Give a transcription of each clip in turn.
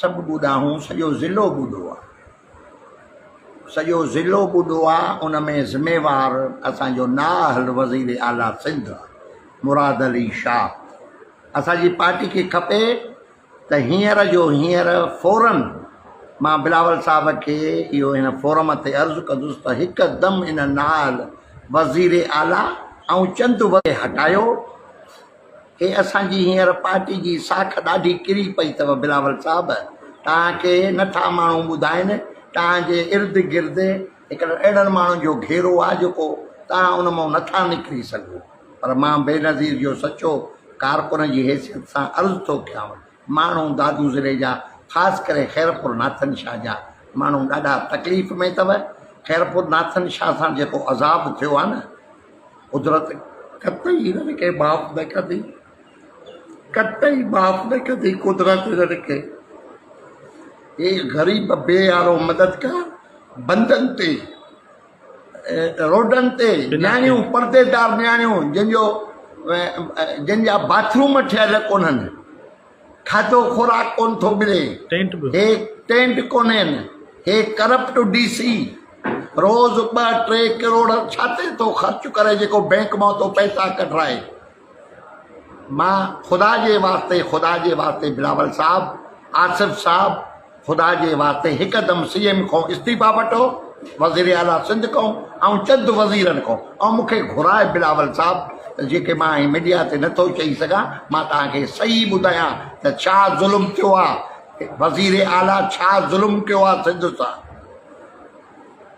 सब ॿुधा हूं, सॼो ज़िलो ॿुधो आहे, सॼो ज़िलो ॿुधो आहे। उन में ज़िम्मेवार असांजो नाअहल वज़ीर आला सिंध मुराद अली शाह। असांजी पार्टी खे खपे त हींअर जो हींअर फ़ौरन मां बिलावल साहब खे इहो हिन फोरम ते अर्ज़ु कंदुसि त हिकदमि इन नाअहल वज़ीर आला ऐं चंद वगे हटायो। हे असांजी हींअर पार्टी जी साख ॾाढी किरी पई अथव बिलावल साहब। तव्हांखे नथा माण्हू ॿुधाइनि, तव्हांजे इर्द गिर्द हिकिड़े अहिड़नि माण्हुनि जो घेरो आहे जेको तव्हां उन मां नथा निकिरी सघो। पर मां बेनज़ीर जो सचो कारकुन जी हैसियत सां अर्ज़ु थो कयांव, माण्हू दादू ज़िले जा ख़ासि करे ख़ैरपुर नाथन शाह जा माण्हू ॾाढा तकलीफ़ में अथव। ख़ैरपुर नाथन शाह सां जेको अज़ाब थियो आहे न, कुदरत कतई हिननि खे माफ़ न कंदी, कतई माफ़ न कंदी कुदरत हिननि खे। हे ग़रीब बेयारो मददगार बंदनि ते, रोडनि ते न्याणियूं, परदेदार न्याणियूं जिन जा बाथरूम ठहियल कोन्हनि, खाधो खुराक कोन थो मिले, हे टेंट कोन्हनि, हे करप्ट DC रोज़ 2-3 करोड़ छाते थो ख़र्च करे जेको बैंक मां तो पैसा कढाए। मां ख़ुदा जे वास्ते बिलावल साहब, आसिफ साहब, ख़ुदा जे वास्ते हिकदमि CM खां इस्तीफ़ा वठो, वज़ीर आला सिंध खां ऐं चंद वज़ीरनि खां। ऐं मूंखे घुराए बिलावल साहब जेके मां मीडिया ते नथो चई सघां, मां तव्हांखे सही ॿुधायां त छा ज़ुल्म थियो आहे, वज़ीर आला छा ज़ुल्म कयो आहे सिंध सां।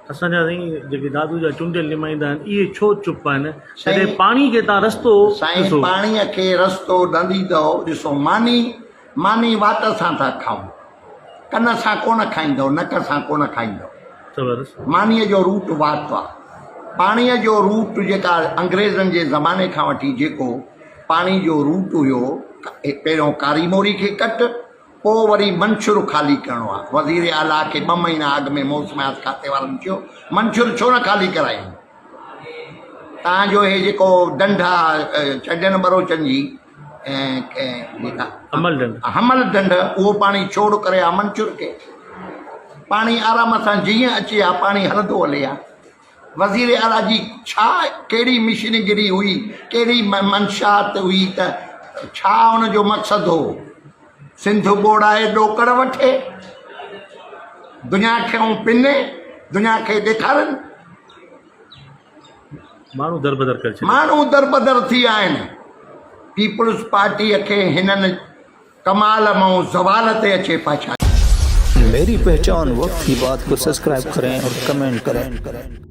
असांजा साईं जेके दादू जा चूंडियल नुमाइंदा आहिनि इहे छो चुप आहिनि? जॾहिं पाणी खे तव्हां रस्तो साईं, पाणीअ खे रस्तो न ॾींदव। ॾिसो, मानी वात सां था खाऊं, कन सां कोन खाईंदव, नक सां कोन खाईंदव। मानीअ जो रूट वात आहे। पाणीअ जो रूट जेका अंग्रेज़नि जे ज़माने खां वठी जेको पाणी जो रूट हुयो, पहिरियों कारी मोरी खे कट, पोइ वरी मंशूर ख़ाली करिणो आहे। वज़ीर आला खे 2 महीना अॻु में मौसमियात खाते वारनि चयो मंशूर छो न ख़ाली करायूं। तव्हांजो हे जेको ढंढ आहे छॾनि बरोचनि जी जेका हमल ढंढ, उहो पाणी छोड़ करे आहे मंशूर खे। पाणी आराम सां जीअं अचे आहे, पाणी हलंदो हले आहे। वज़ीर आला जी छा कहिड़ी मिशनगिरी हुई, कहिड़ी मंशात हुई, त छा उनजो मक़सदु हो? सिंध ॿोड़ाए ॾोकड़ वठे, दुनिया खे पिने, दुनिया खे ॾेखारनि। माण्हू दरबदर थी विया आहिनि। पीपुल्स पार्टीअ खे हिननि कमाल मां ज़वाल ते अचे पहुचाए। मेरी पहचान वक्त की बात को सब्सक्राइब करें और कमेंट करें।